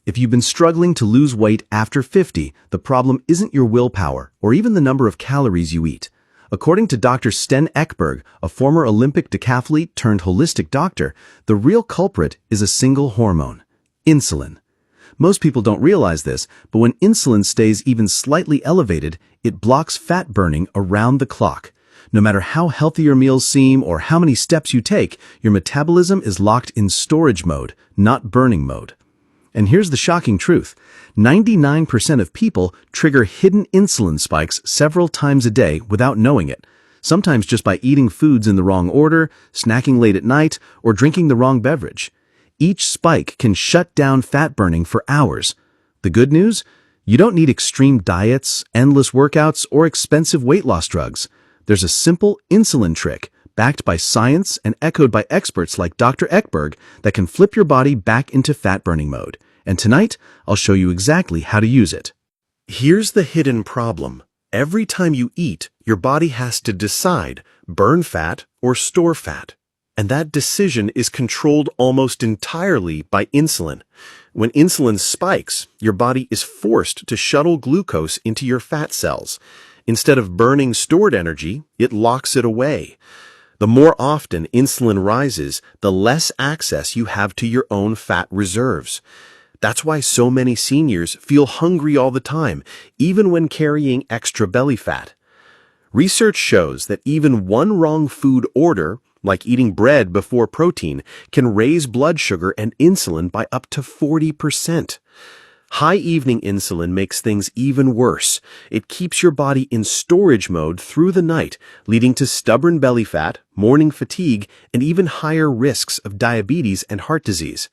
If you've been struggling to lose weight after 50, the problem isn't your willpower or even the number of calories you eat. According to Dr. Sten Ekberg, a former Olympic decathlete turned holistic doctor, the real culprit is a single hormone, insulin. Most people don't realize this, but when insulin stays even slightly elevated, it blocks fat burning around the clock. No matter how healthy your meals seem or how many steps you take, your metabolism is locked in storage mode, not burning mode. And here's the shocking truth. 99% of people trigger hidden insulin spikes several times a day without knowing it, sometimes just by eating foods in the wrong order, snacking late at night, or drinking the wrong beverage. Each spike can shut down fat burning for hours. The good news? You don't need extreme diets, endless workouts, or expensive weight loss drugs. There's a simple insulin trick, backed by science and echoed by experts like Dr. Ekberg, that can flip your body back into fat-burning mode. And tonight, I'll show you exactly how to use it. Here's the hidden problem. Every time you eat, your body has to decide, burn fat or store fat. And that decision is controlled almost entirely by insulin. When insulin spikes, your body is forced to shuttle glucose into your fat cells. Instead of burning stored energy, it locks it away. The more often insulin rises, the less access you have to your own fat reserves. That's why so many seniors feel hungry all the time, even when carrying extra belly fat. Research shows that even one wrong food order, like eating bread before protein, can raise blood sugar and insulin by up to 40%. High evening insulin makes things even worse. It keeps your body in storage mode through the night, leading to stubborn belly fat, morning fatigue, and even higher risks of diabetes and heart disease.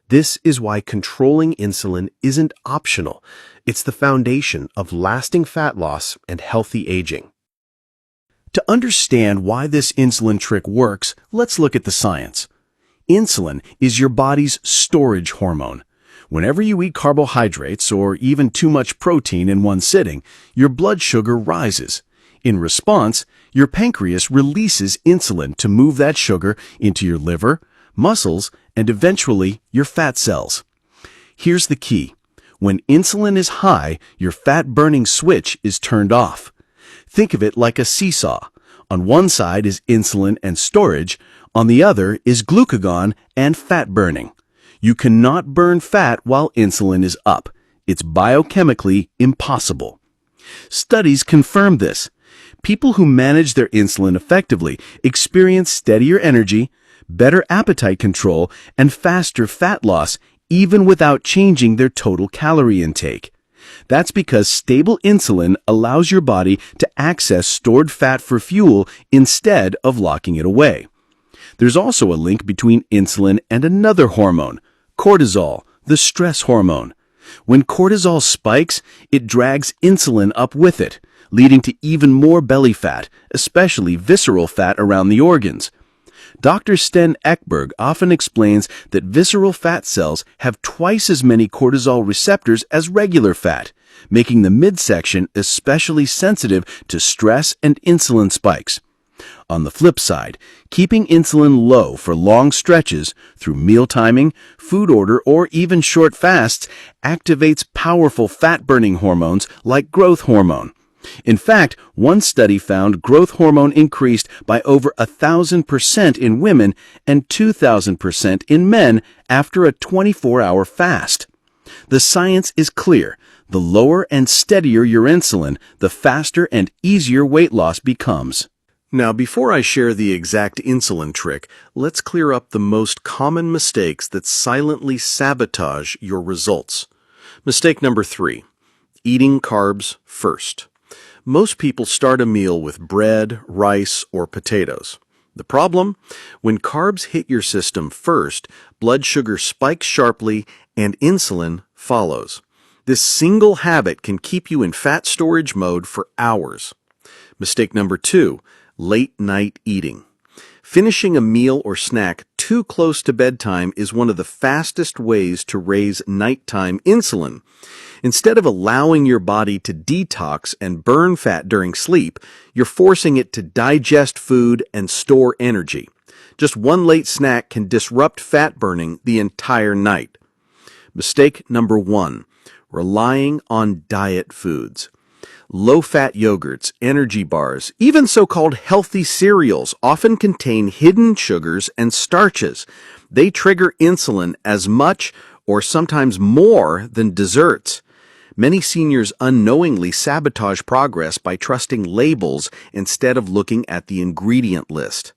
This is why controlling insulin isn't optional. It's the foundation of lasting fat loss and healthy aging. To understand why this insulin trick works, let's look at the science. Insulin is your body's storage hormone. Whenever you eat carbohydrates or even too much protein in one sitting, your blood sugar rises. In response, your pancreas releases insulin to move that sugar into your liver, muscles, and eventually your fat cells. Here's the key. When insulin is high, your fat-burning switch is turned off. Think of it like a seesaw. On one side is insulin and storage, on the other is glucagon and fat burning. You cannot burn fat while insulin is up. It's biochemically impossible. Studies confirm this. People who manage their insulin effectively experience steadier energy, better appetite control, and faster fat loss even without changing their total calorie intake. That's because stable insulin allows your body to access stored fat for fuel instead of locking it away. There's also a link between insulin and another hormone, cortisol, the stress hormone. When cortisol spikes, it drags insulin up with it, leading to even more belly fat, especially visceral fat around the organs. Dr. Sten Ekberg often explains that visceral fat cells have twice as many cortisol receptors as regular fat, making the midsection especially sensitive to stress and insulin spikes. On the flip side, keeping insulin low for long stretches through meal timing, food order, or even short fasts activates powerful fat-burning hormones like growth hormone. In fact, one study found growth hormone increased by over 1,000% in women and 2,000% in men after a 24-hour fast. The science is clear. The lower and steadier your insulin, the faster and easier weight loss becomes. Now, before I share the exact insulin trick, let's clear up the most common mistakes that silently sabotage your results. Mistake number 3, eating carbs first. Most people start a meal with bread, rice, or potatoes. The problem? When carbs hit your system first, blood sugar spikes sharply and insulin follows. This single habit can keep you in fat storage mode for hours. Mistake number 2, late night eating. Finishing a meal or snack too close to bedtime is one of the fastest ways to raise nighttime insulin. Instead of allowing your body to detox and burn fat during sleep, you're forcing it to digest food and store energy. Just one late snack can disrupt fat burning the entire night. Mistake number 1, relying on diet foods. Low-fat yogurts, energy bars, even so-called healthy cereals often contain hidden sugars and starches. They trigger insulin as much or sometimes more than desserts. Many seniors unknowingly sabotage progress by trusting labels instead of looking at the ingredient list.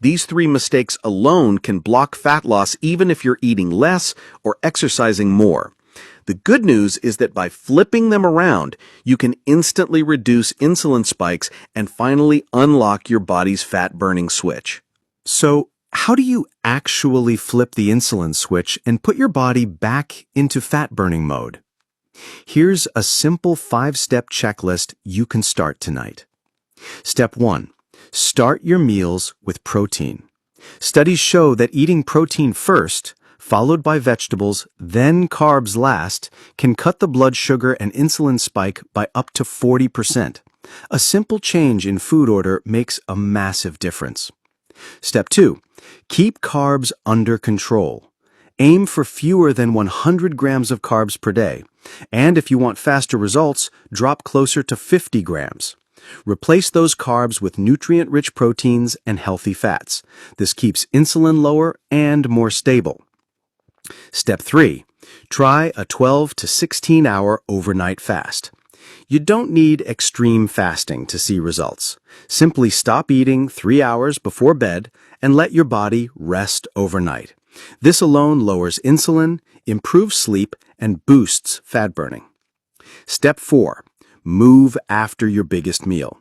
These 3 mistakes alone can block fat loss even if you're eating less or exercising more. The good news is that by flipping them around, you can instantly reduce insulin spikes and finally unlock your body's fat-burning switch. So, how do you actually flip the insulin switch and put your body back into fat-burning mode? Here's a simple 5-step checklist you can start tonight. Step 1. Start your meals with protein. Studies show that eating protein first, followed by vegetables, then carbs last, can cut the blood sugar and insulin spike by up to 40%. A simple change in food order makes a massive difference. Step 2. Keep carbs under control. Aim for fewer than 100 grams of carbs per day. And if you want faster results, drop closer to 50 grams. Replace those carbs with nutrient-rich proteins and healthy fats. This keeps insulin lower and more stable. Step 3. Try a 12 to 16 hour overnight fast. You don't need extreme fasting to see results. Simply stop eating 3 hours before bed and let your body rest overnight. This alone lowers insulin, improves sleep, and boosts fat burning. Step 4. Move after your biggest meal.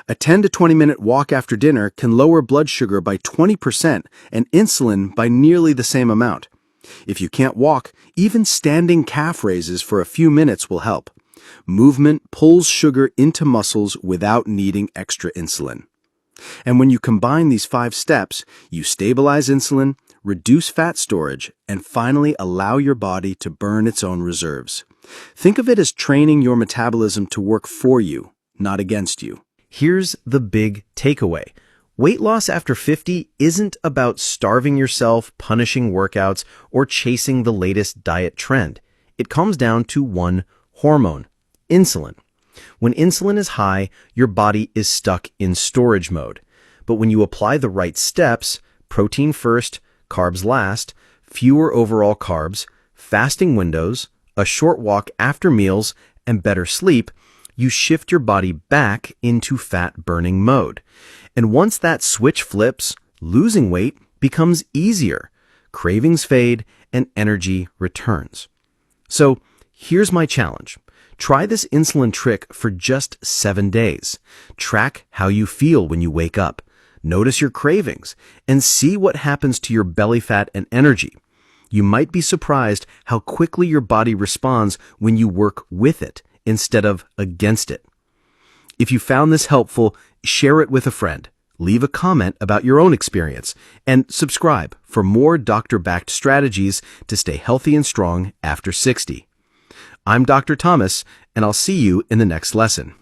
A 10 to 20 minute walk after dinner can lower blood sugar by 20% and insulin by nearly the same amount. If you can't walk, even standing calf raises for a few minutes will help. Movement pulls sugar into muscles without needing extra insulin. And when you combine these 5 steps, you stabilize insulin, reduce fat storage, and finally allow your body to burn its own reserves. Think of it as training your metabolism to work for you, not against you. Here's the big takeaway. Weight loss after 50 isn't about starving yourself, punishing workouts, or chasing the latest diet trend. It comes down to one hormone, insulin. When insulin is high, your body is stuck in storage mode. But when you apply the right steps, protein first, carbs last, fewer overall carbs, fasting windows, a short walk after meals, and better sleep, you shift your body back into fat-burning mode. And once that switch flips, losing weight becomes easier. Cravings fade and energy returns. So here's my challenge. Try this insulin trick for just 7 days. Track how you feel when you wake up. Notice your cravings and see what happens to your belly fat and energy. You might be surprised how quickly your body responds when you work with it instead of against it. If you found this helpful, share it with a friend. Leave a comment about your own experience and subscribe for more doctor-backed strategies to stay healthy and strong after 60. I'm Dr. Thomas, and I'll see you in the next lesson.